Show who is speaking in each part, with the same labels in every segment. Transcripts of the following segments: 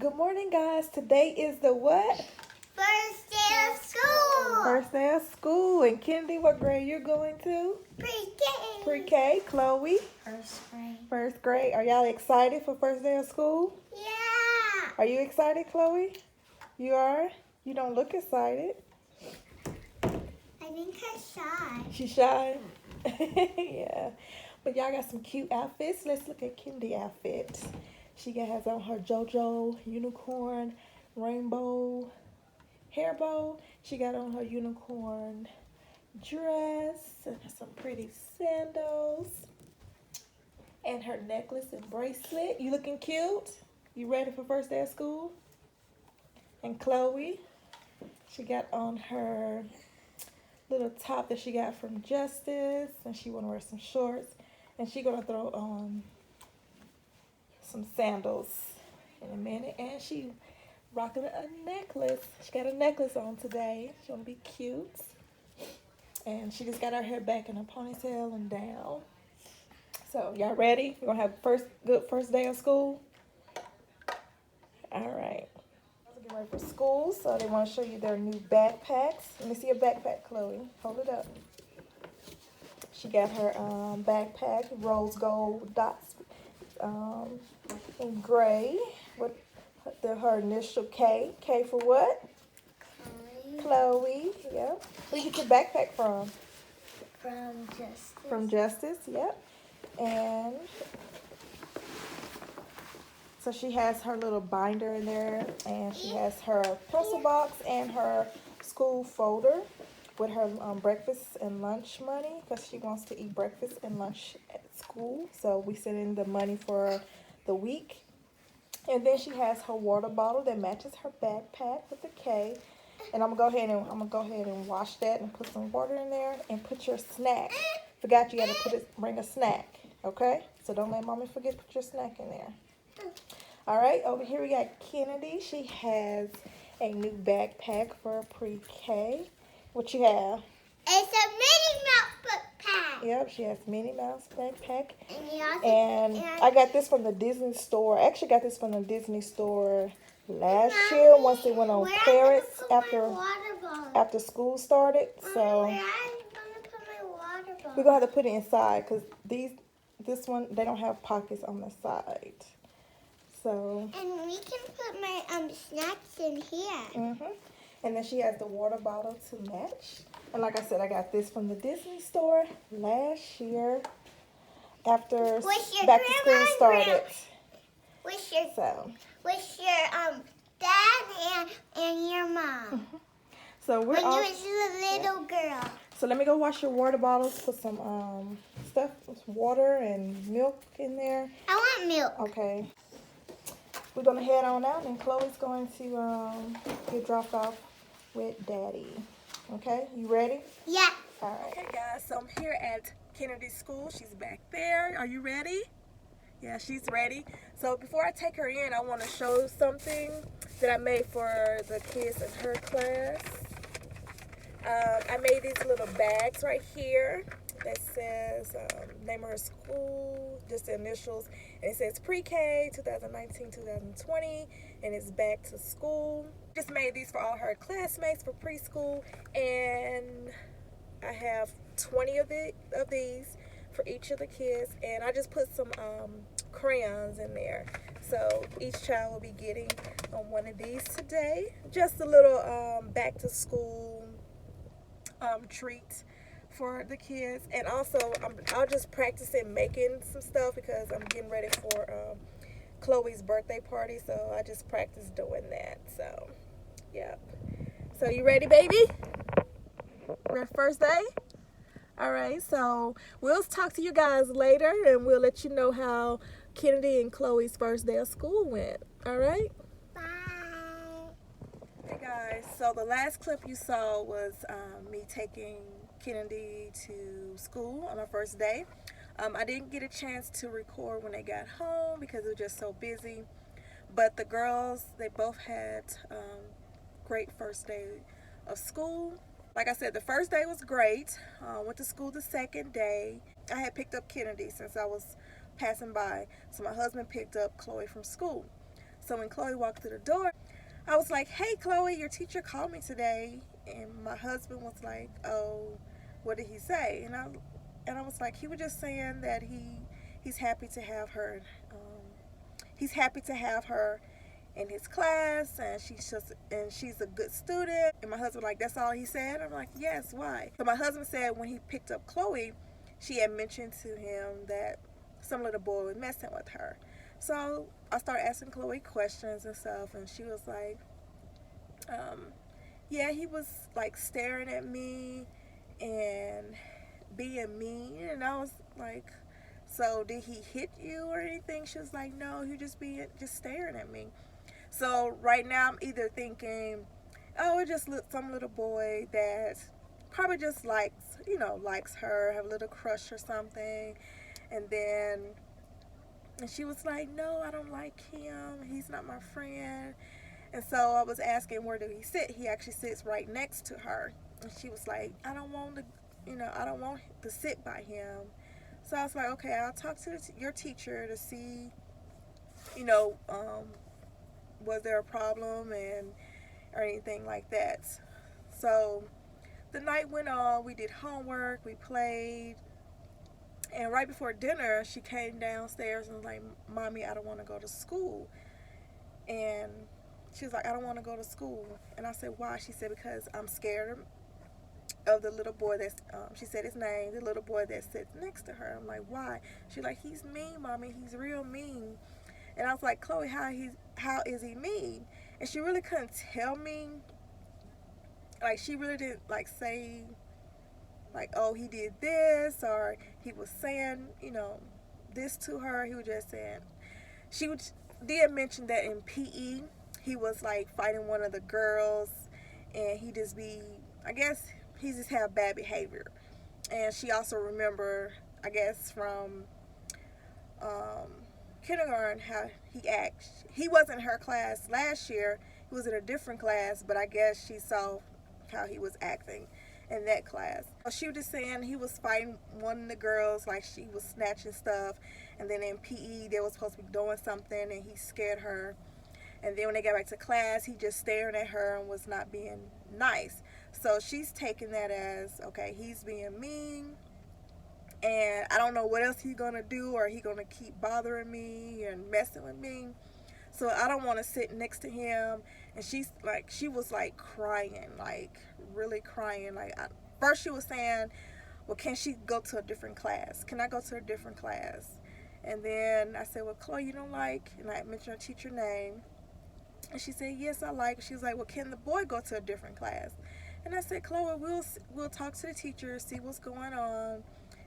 Speaker 1: Good morning, guys. Today is the what?
Speaker 2: First day of school.
Speaker 1: First day of school. And Kennedy, what grade you're going to?
Speaker 2: Pre-K.
Speaker 1: Pre-K. Khloe?
Speaker 2: First grade.
Speaker 1: First grade. Are y'all excited for first day of school?
Speaker 2: Yeah.
Speaker 1: Are you excited, Khloe? You are? You don't look excited.
Speaker 2: I think I'm shy.
Speaker 1: She's shy? Yeah. But y'all got some cute outfits. Let's look at Kennedy's outfit. She has on her JoJo unicorn rainbow hair bow. She got on her unicorn dress and some pretty sandals and her necklace and bracelet. You looking cute? You ready for first day of school? And Khloe, she got on her little top that she got from Justice, and she want to wear some shorts, and she gonna throw on some sandals in a minute. And she rocking a necklace. She got a necklace on today. She wanna be cute. And she just got her hair back in a ponytail and down. So y'all ready? You gonna have good first day of school? All right. Get ready for school, so they want to show you their new backpacks. Let me see your backpack, Khloe. Hold it up. She got her backpack, rose gold dots in gray with her initial K. K for what? Khloe. Yep. Where you get your backpack from?
Speaker 2: From Justice.
Speaker 1: From Justice. Yep. And so she has her little binder in there, and she has her pencil box and her school folder with her breakfast and lunch money, because she wants to eat breakfast and lunch at school. So we send in the money for the week. And then she has her water bottle that matches her backpack with the K. And I'm gonna go ahead and wash that and put some water in there and put your snack. Forgot you gotta bring a snack, okay? So don't let mommy forget to put your snack in there. All right, over here we got Kennedy. She has a new backpack for pre-K. What you have?
Speaker 2: It's a Minnie Mouse backpack.
Speaker 1: Yep, she has Minnie Mouse backpack.
Speaker 2: And
Speaker 1: I got this from the Disney store. I actually got this from the Disney store last year once they went on clearance after school started. So
Speaker 2: where am I gonna put my water bottle?
Speaker 1: we're gonna have to put it inside because this one they don't have pockets on the side. So.
Speaker 2: And we can put my snacks in here.
Speaker 1: And then she has the water bottle to match. And like I said, I got this from the Disney store last year after back to school started.
Speaker 2: With your dad and your mom.
Speaker 1: So
Speaker 2: when you was a little girl.
Speaker 1: So let me go wash your water bottles. Put some stuff, water and milk in there.
Speaker 2: I want milk.
Speaker 1: Okay. We're gonna head on out, and Khloe's going to get dropped off with Daddy. Okay, you ready?
Speaker 2: Yeah.
Speaker 1: All right. Okay, guys. So I'm here at Kennedy's school. She's back there. Are you ready? Yeah, she's ready. So before I take her in, I want to show something that I made for the kids in her class. I made these little bags right here that says name of her school, just the initials, and it says Pre-K 2019-2020, and it's back to school. Just made these for all her classmates for preschool, and I have 20 of these for each of the kids, and I just put some crayons in there. So each child will be getting one of these today. Just a little back to school treat for the kids. And also I'll just practice in making some stuff because I'm getting ready for Khloe's birthday party, so I just practice doing that. So yeah. So you ready, baby? Your first day? All right, so we'll talk to you guys later, and we'll let you know how Kennedy and Khloe's first day of school went. All right?
Speaker 2: Bye.
Speaker 1: Hey guys, so the last clip you saw was me taking Kennedy to school on her first day. I didn't get a chance to record when they got home because it was just so busy. But the girls, they both had great first day of school. Like I said, the first day was great. Went to school the second day. I had picked up Kennedy since I was passing by. So my husband picked up Khloe from school. So when Khloe walked through the door, I was like, "Hey, Khloe, your teacher called me today," and my husband was like, "Oh, what did he say?" And I was like, he was just saying that he's happy to have her. He's happy to have her in his class, and she's a good student. And my husband like, that's all he said. I'm like, yes, why? So my husband said when he picked up Khloe, she had mentioned to him that some little boy was messing with her. So I started asking Khloe questions and stuff, and she was like, um, yeah, he was like staring at me and being mean. And I was like, so did he hit you or anything? She was like, no, he just staring at me. So right now I'm either thinking, oh, it just some little boy that probably just likes her, have a little crush or something. And then and she was like, no, I don't like him. He's not my friend. And so I was asking, where do he sit? He actually sits right next to her. And she was like, I don't want to sit by him. So I was like, okay, I'll talk to your teacher to see, you know, was there a problem or anything like that. So the night went on. We did homework. We played. And right before dinner, she came downstairs and was like, Mommy, I don't want to go to school. And she was like, I don't want to go to school. And I said, why? She said, because I'm scared of the little boy she said his name, the little boy that sits next to her. I'm like, why? She's like, he's mean, Mommy. He's real mean. And I was like, Khloe, how is he mean? And she really couldn't tell me. Like, she really didn't like say like, oh, he did this, or he was saying, this to her. He was just saying, did mention that in PE he was like fighting one of the girls, and I guess he just had bad behavior. And she also remember, I guess from um, kindergarten, how he acts. He wasn't in her class last year. He was in a different class, but I guess she saw how he was acting in that class. She was just saying he was fighting one of the girls, like she was snatching stuff, and then in PE they were supposed to be doing something, and he scared her. And then when they got back to class, he just staring at her and was not being nice. So she's taking that as, okay, he's being mean, and I don't know what else he's gonna do, or he gonna keep bothering me and messing with me. So I don't want to sit next to him. And she was like crying, like really crying. Like first she was saying, well, can she go to a different class? Can I go to a different class? And then I said, well, Khloe, you don't like, and I mentioned her teacher name. And she said, yes, I like. She was like, well, can the boy go to a different class? And I said, Khloe, we'll talk to the teacher, see what's going on.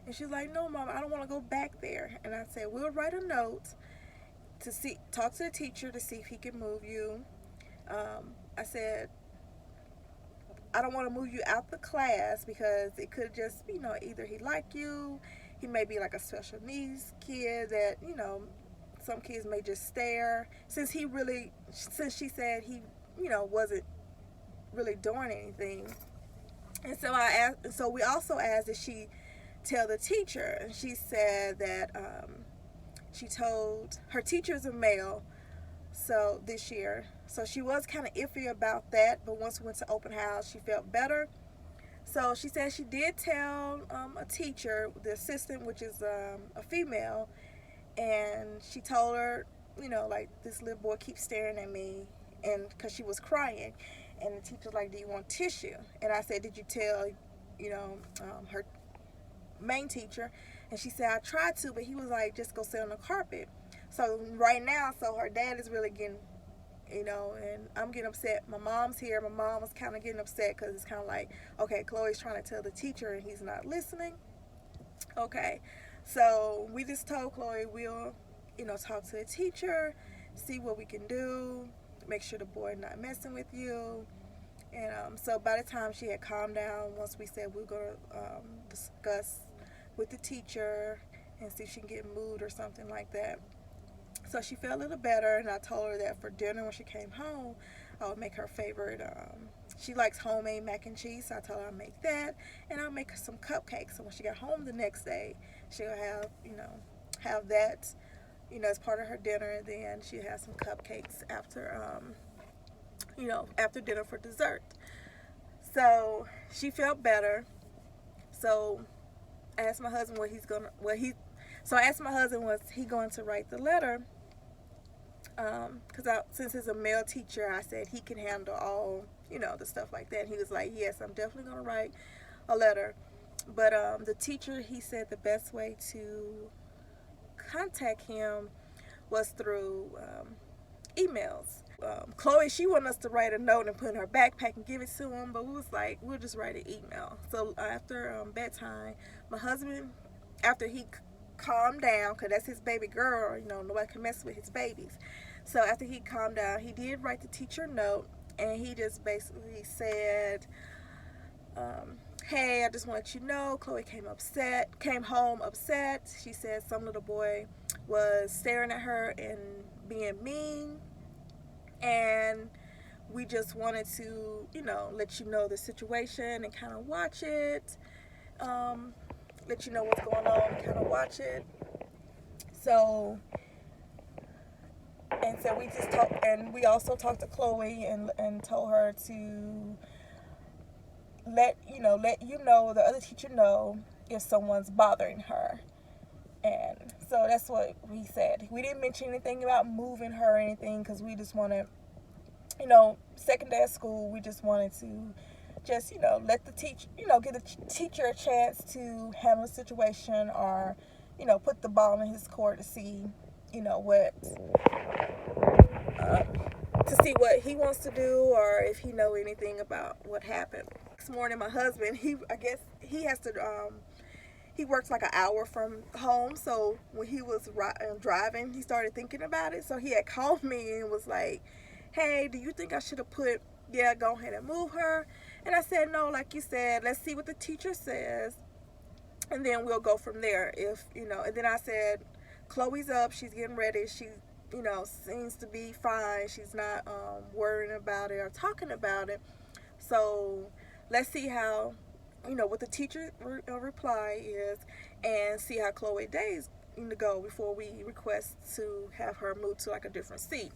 Speaker 1: And she's like, no, Mom, I don't want to go back there. And I said, we'll write a note talk to the teacher to see if he can move you. I said, I don't want to move you out the class because it could just, either he like you, he may be like a special needs kid that, some kids may just stare. Since she said he, wasn't really doing anything. And so we also asked, did she tell the teacher? And she said that she told her teacher's a male, so this year. So she was kind of iffy about that, but once we went to open house, she felt better. So she said she did tell a teacher, the assistant, which is a female, and she told her, like, this little boy keeps staring at me, and because she was crying, and the teacher was like, do you want tissue? And I said, did you tell, her main teacher? And she said, I tried to, but he was like, just go sit on the carpet. So right now, her dad is really getting, and I'm getting upset. My mom's here. My mom was kind of getting upset because it's kind of like, okay, Khloe's trying to tell the teacher and he's not listening. Okay, so we just told Khloe we'll, talk to the teacher, see what we can do, make sure the boy not messing with you. And so by the time she had calmed down, once we said we were going to discuss with the teacher and see if she can get moved or something like that. So she felt a little better, and I told her that for dinner when she came home, I would make her favorite. She likes homemade mac and cheese, so I told her I'd make that, and I'll make her some cupcakes. So when she got home the next day, she'll have that, as part of her dinner, and then she has some cupcakes after, after dinner for dessert. So she felt better. So I asked my husband what he's gonna, what he. So I asked my husband, was he going to write the letter? Because since he's a male teacher, I said he can handle all, the stuff like that. And he was like, yes, I'm definitely going to write a letter. But the teacher, he said the best way to contact him was through emails. Khloe, she wanted us to write a note and put in her backpack and give it to him, but we was like, we'll just write an email. So after bedtime, my husband, after he calmed down, because that's his baby girl, nobody can mess with his babies. So after he calmed down, he did write the teacher a note, and he just basically said, hey, I just want to let you know, Khloe came home upset. She said some little boy was staring at her and being mean, and we just wanted to, let you know the situation and kind of watch it, let you know what's going on and kind of watch it. So, and so we just talked, and we also talked to Khloe and told her to let you know, the other teacher know if someone's bothering her. And so that's what we said. We didn't mention anything about moving her or anything, because we just wanted, second day of school, we just wanted to just, let the teacher, give the teacher a chance to handle the situation, or, put the ball in his court to see, to see what he wants to do, or if he know anything about what happened. Next morning, my husband, I guess he has to, he works like an hour from home, so when he was driving, he started thinking about it. So he had called me and was like, hey, do you think I should have go ahead and move her? And I said, no, like you said, let's see what the teacher says, and then we'll go from there. And then I said, Khloe's up, she's getting ready, she, seems to be fine, she's not worrying about it or talking about it. So let's see how, what the teacher reply is, and see how Khloe days go before we request to have her move to like a different seat.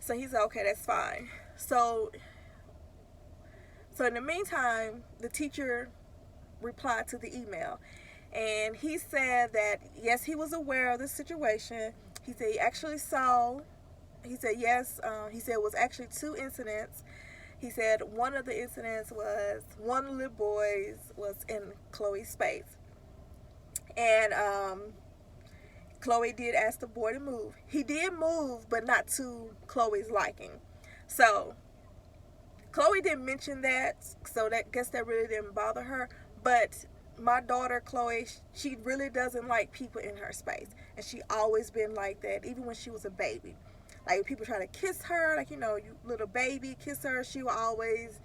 Speaker 1: So he said, okay, that's fine. So in the meantime, the teacher replied to the email, and he said that yes, he was aware of the situation. He said he actually saw. He said yes. He said it was actually 2 incidents. He said one of the incidents was one of the little boys was in Khloe's space, and Khloe did ask the boy to move. He did move, but not to Khloe's liking. So Khloe didn't mention that, so that really didn't bother her. But my daughter Khloe, she really doesn't like people in her space, and she always been like that, even when she was a baby. Like, if people try to kiss her, like, you little baby, kiss her, she will always,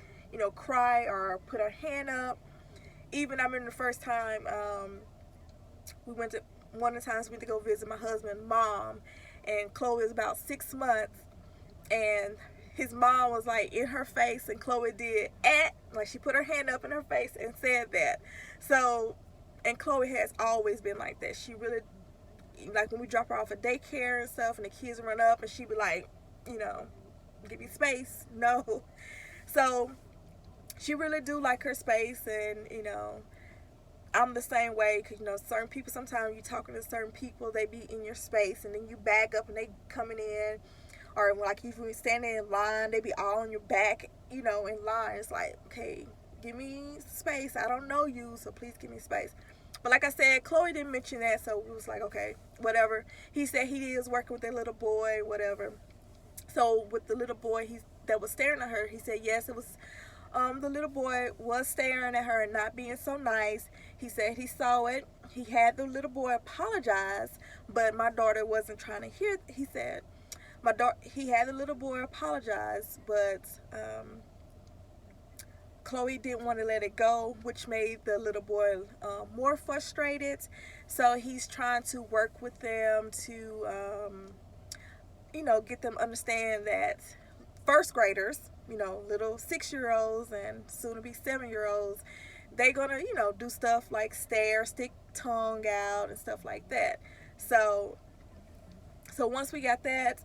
Speaker 1: cry or put her hand up. Even I remember the first time one of the times we went to go visit my husband's mom, and Khloe was about 6 months, and his mom was like in her face, and Khloe did like she put her hand up in her face and said that. So, and Khloe has always been like that. She really, like when we drop her off at daycare and stuff, and the kids run up, and she be like, give me space, no. So she really do like her space, and I'm the same way, because certain people, sometimes you talking to certain people, they be in your space, and then you back up and they coming in, or like if you standing in line, they be all on your back, in line. It's like, okay, give me space, I don't know you, so please give me space. But like I said, Khloe didn't mention that, so we was like, okay, whatever. He said he is working with that little boy, whatever. So with the little boy that was staring at her, he said yes, it was the little boy was staring at her and not being so nice. He said he saw it. He had the little boy apologize, but my daughter wasn't trying to hear. He said he had the little boy apologize, but Khloe didn't want to let it go, which made the little boy more frustrated. So he's trying to work with them to, get them to understand that first graders, little 6-year-olds and soon to be 7-year-olds, they gonna, do stuff like stare, stick tongue out and stuff like that. So once we got that,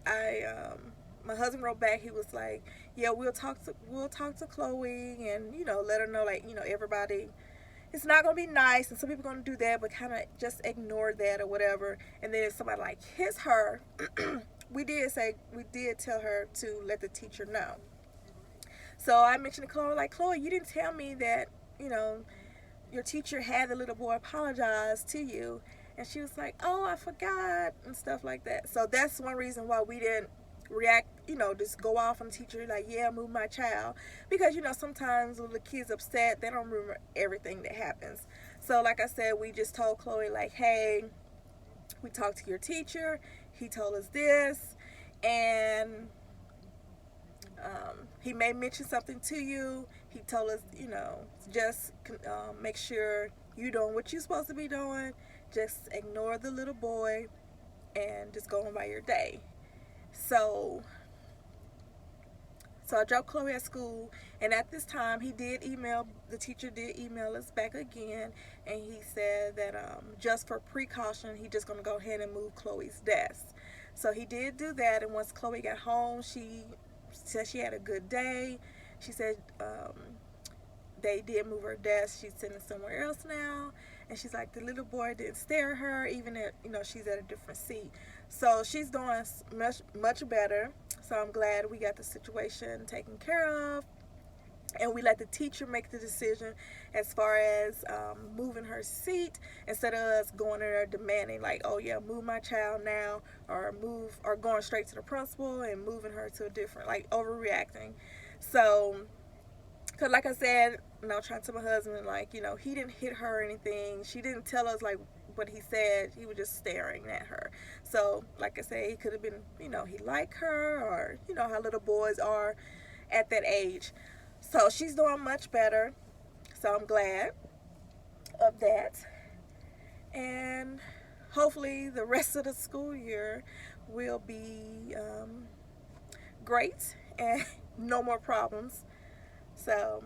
Speaker 1: my husband wrote back. He was like, "Yeah, we'll talk to Khloe, and let her know, like, everybody. It's not gonna be nice, and some people are gonna do that, but kind of just ignore that or whatever. And then if somebody like hits her, we did tell her to let the teacher know. So I mentioned to Khloe, like, Khloe, you didn't tell me that, you know, your teacher had the little boy apologize to you. And she was like, oh, I forgot, and stuff like that. So that's one reason why we didn't react, just go off on the teacher, like, yeah, move my child. Because, sometimes when the kid's upset, they don't remember everything that happens. So, like I said, we just told Khloe, like, hey, we talked to your teacher. He told us this. And he may mention something to you. He told us, just make sure you're doing what you're supposed to be doing. Just ignore the little boy and just go on by your day. So, I dropped Khloe at school, and at this time, the teacher did email us back again, and he said that just for precaution, he just going to go ahead and move Khloe's desk. So he did do that, and once Khloe got home, she said she had a good day. She said they did move her desk. She's sitting somewhere else now, and she's like, the little boy didn't stare at her, even if she's at a different seat. So she's doing much better. So I'm glad we got the situation taken care of, and we let the teacher make the decision as far as moving her seat, instead of us going there demanding, like, oh yeah, move my child now, or going straight to the principal and moving her to a different, like, overreacting. So, because like I said, I was trying to tell my husband, like, he didn't hit her or anything. She didn't tell us, like, what he said. He was just staring at her. So, like I said, he could have been, he liked her, or, how little boys are at that age. So she's doing much better. So I'm glad of that. And hopefully the rest of the school year will be great and no more problems. So,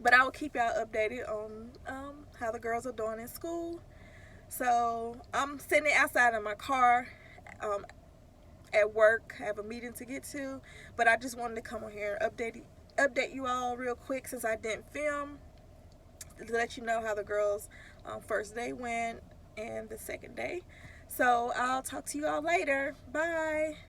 Speaker 1: but I will keep y'all updated on how the girls are doing in school. So I'm sitting outside in my car at work. I have a meeting to get to, but I just wanted to come on here and update you all real quick, since I didn't film, to let you know how the girls' first day went and the second day. So I'll talk to you all later. Bye.